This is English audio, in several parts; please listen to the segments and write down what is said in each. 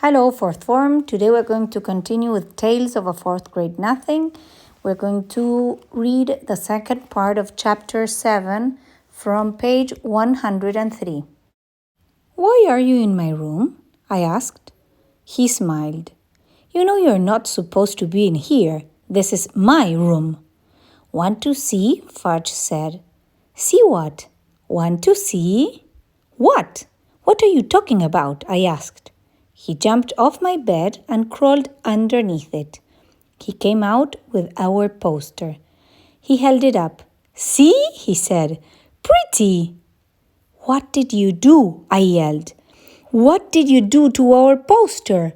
Hello, fourth form. Today we're going to continue with Tales of a Fourth Grade Nothing. We're going to read the second part of chapter 7 from page 103. Why are you in my room? I asked. He smiled. You know you're not supposed to be in here. This is my room. Want to see? Fudge said. See what? Want to see? What? What are you talking about? I asked. He jumped off my bed and crawled underneath it. He came out with our poster. He held it up. See, he said. Pretty. What did you do? I yelled. What did you do to our poster?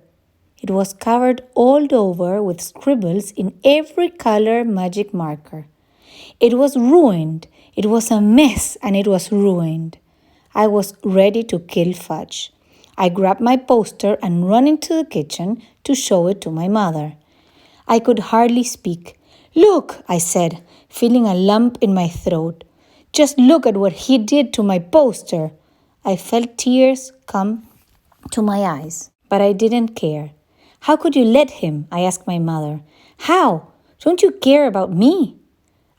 It was covered all over with scribbles in every color magic marker. It was ruined. It was a mess and it was ruined. I was ready to kill Fudge. I grabbed my poster and ran into the kitchen to show it to my mother. I could hardly speak. Look, I said, feeling a lump in my throat. Just look at what he did to my poster. I felt tears come to my eyes, but I didn't care. How could you let him? I asked my mother. How? Don't you care about me?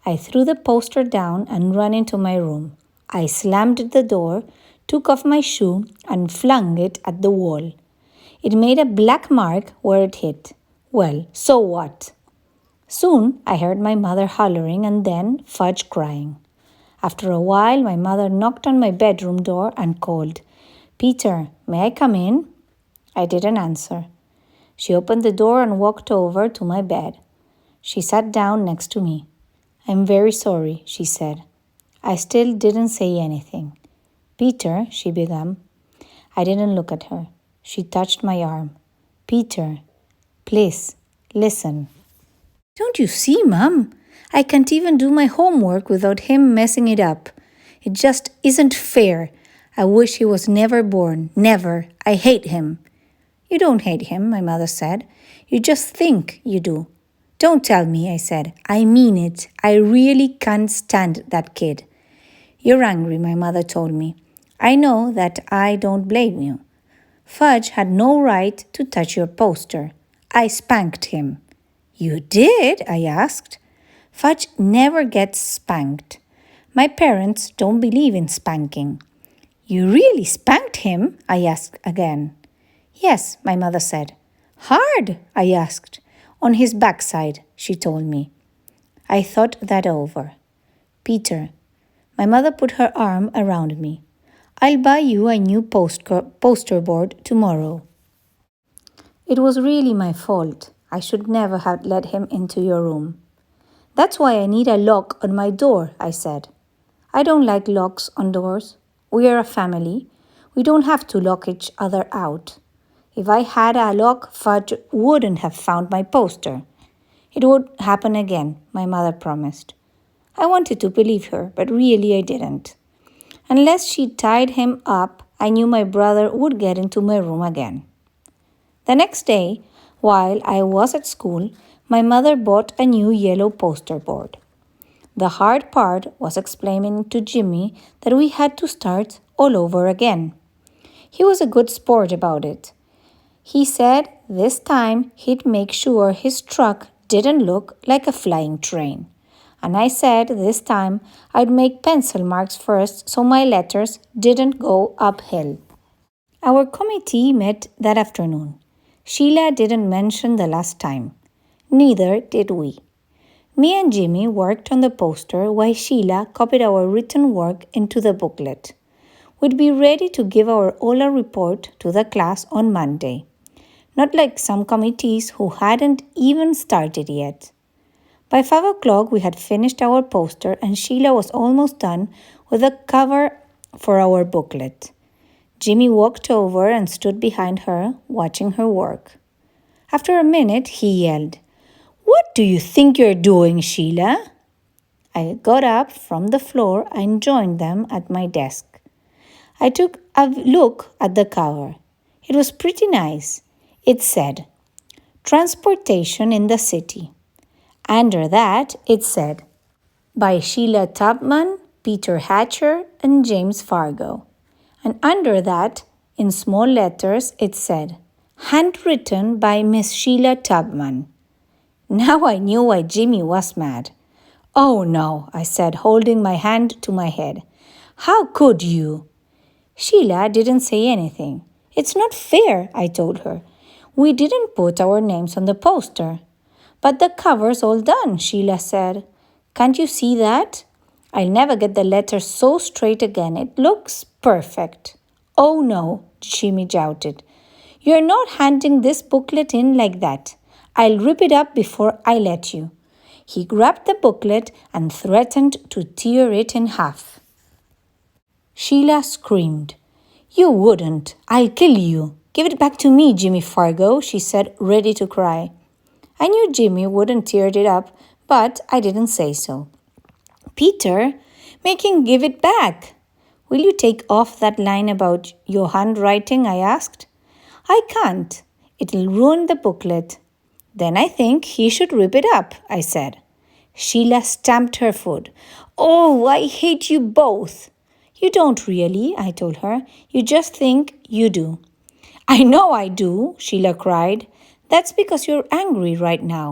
I threw the poster down and ran into my room. I slammed the door, took off my shoe, and flung it at the wall. It made a black mark where it hit. Well, so what? Soon I heard my mother hollering and then Fudge crying. After a while, my mother knocked on my bedroom door and called, Peter, may I come in? I didn't answer. She opened the door and walked over to my bed. She sat down next to me. I'm very sorry, she said. I still didn't say anything. Peter, she began. I didn't look at her. She touched my arm. Peter, please, listen. Don't you see, Mum? I can't even do my homework without him messing it up. It just isn't fair. I wish he was never born. Never. I hate him. You don't hate him, my mother said. You just think you do. Don't tell me, I said. I mean it. I really can't stand that kid. You're angry, my mother told me. I know that I don't blame you. Fudge had no right to touch your poster. I spanked him. You did? I asked. Fudge never gets spanked. My parents don't believe in spanking. You really spanked him? I asked again. Yes, my mother said. Hard? I asked. On his backside, she told me. I thought that over. Peter, my mother put her arm around me. I'll buy you a new poster board tomorrow. It was really my fault. I should never have let him into your room. That's why I need a lock on my door, I said. I don't like locks on doors. We are a family. We don't have to lock each other out. If I had a lock, Fudge wouldn't have found my poster. It would happen again, my mother promised. I wanted to believe her, but really I didn't. Unless she tied him up, I knew my brother would get into my room again. The next day, while I was at school, my mother bought a new yellow poster board. The hard part was explaining to Jimmy that we had to start all over again. He was a good sport about it. He said this time he'd make sure his truck didn't look like a flying train. And I said this time I'd make pencil marks first so my letters didn't go uphill. Our committee met that afternoon. Sheila didn't mention the last time. Neither did we. Me and Jimmy worked on the poster while Sheila copied our written work into the booklet. We'd be ready to give our oral report to the class on Monday. Not like some committees who hadn't even started yet. By 5 o'clock, we had finished our poster and Sheila was almost done with the cover for our booklet. Jimmy walked over and stood behind her, watching her work. After a minute, he yelled, What do you think you're doing, Sheila? I got up from the floor and joined them at my desk. I took a look at the cover. It was pretty nice. It said, Transportation in the City. Under that, it said, by Sheila Tubman, Peter Hatcher, and James Fargo. And under that, in small letters, it said, handwritten by Miss Sheila Tubman. Now I knew why Jimmy was mad. "Oh no," I said, holding my hand to my head. "How could you?" Sheila didn't say anything. "It's not fair," I told her. "We didn't put our names on the poster." "But the cover's all done," Sheila said. "Can't you see that? I'll never get the letter so straight again. It looks perfect." "Oh no," Jimmy shouted. "You're not handing this booklet in like that. I'll rip it up before I let you." He grabbed the booklet and threatened to tear it in half. Sheila screamed. "You wouldn't. I'll kill you. Give it back to me, Jimmy Fargo," she said, ready to cry. I knew Jimmy wouldn't tear it up, but I didn't say so. "Peter, make him give it back." "Will you take off that line about your handwriting?" I asked. "I can't. It'll ruin the booklet." "Then I think he should rip it up," I said. Sheila stamped her foot. "Oh, I hate you both." "You don't really," I told her. "You just think you do." "I know I do," Sheila cried. "That's because you're angry right now,"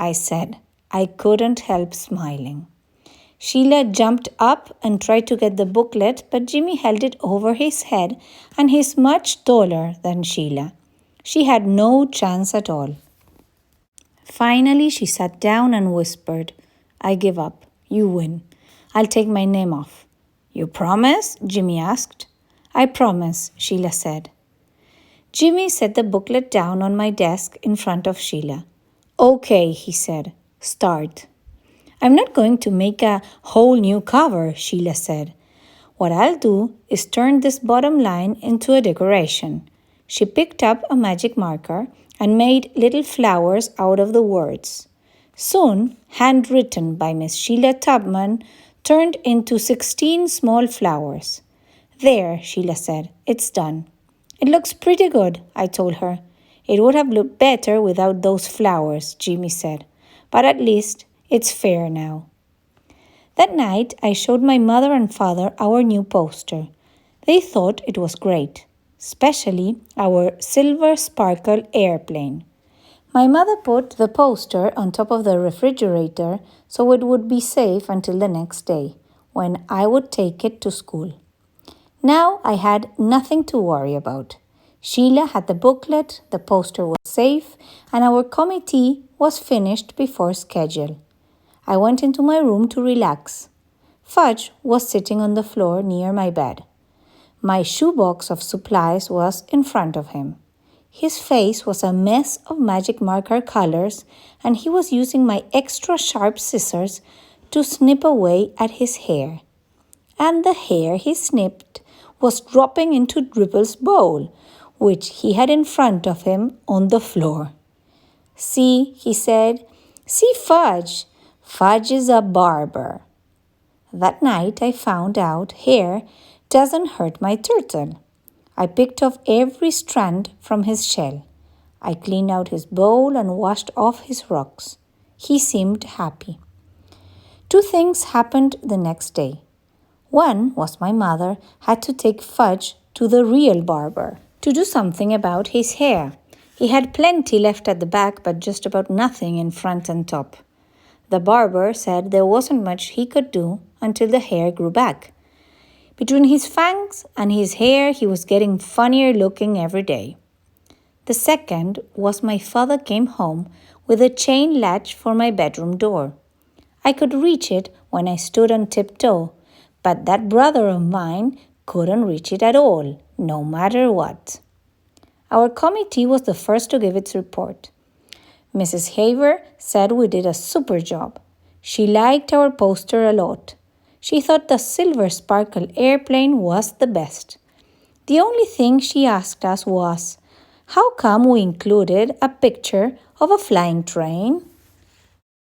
I said. I couldn't help smiling. Sheila jumped up and tried to get the booklet, but Jimmy held it over his head, and he's much taller than Sheila. She had no chance at all. Finally, she sat down and whispered, "I give up. You win. I'll take my name off." "You promise?" Jimmy asked. "I promise," Sheila said. Jimmy set the booklet down on my desk in front of Sheila. "Okay," he said. "Start." "I'm not going to make a whole new cover," Sheila said. "What I'll do is turn this bottom line into a decoration." She picked up a magic marker and made little flowers out of the words. Soon, handwritten by Miss Sheila Tubman, turned into 16 small flowers. "There," Sheila said, "it's done." "It looks pretty good," I told her. "It would have looked better without those flowers," Jimmy said. "But at least it's fair now." That night, I showed my mother and father our new poster. They thought it was great, especially our silver sparkle airplane. My mother put the poster on top of the refrigerator so it would be safe until the next day, when I would take it to school. Now I had nothing to worry about. Sheila had the booklet, the poster was safe, and our committee was finished before schedule. I went into my room to relax. Fudge was sitting on the floor near my bed. My shoebox of supplies was in front of him. His face was a mess of magic marker colors, and he was using my extra sharp scissors to snip away at his hair. And the hair he snipped was dropping into Dribble's bowl, which he had in front of him on the floor. "See," he said, "see Fudge. Fudge is a barber." That night I found out hair doesn't hurt my turtle. I picked off every strand from his shell. I cleaned out his bowl and washed off his rocks. He seemed happy. 2 things happened the next day. One was my mother had to take Fudge to the real barber to do something about his hair. He had plenty left at the back, but just about nothing in front and top. The barber said there wasn't much he could do until the hair grew back. Between his fangs and his hair, he was getting funnier looking every day. The second was my father came home with a chain latch for my bedroom door. I could reach it when I stood on tiptoe, but that brother of mine couldn't reach it at all, no matter what. Our committee was the first to give its report. Mrs. Haver said we did a super job. She liked our poster a lot. She thought the silver sparkle airplane was the best. The only thing she asked us was, how come we included a picture of a flying train?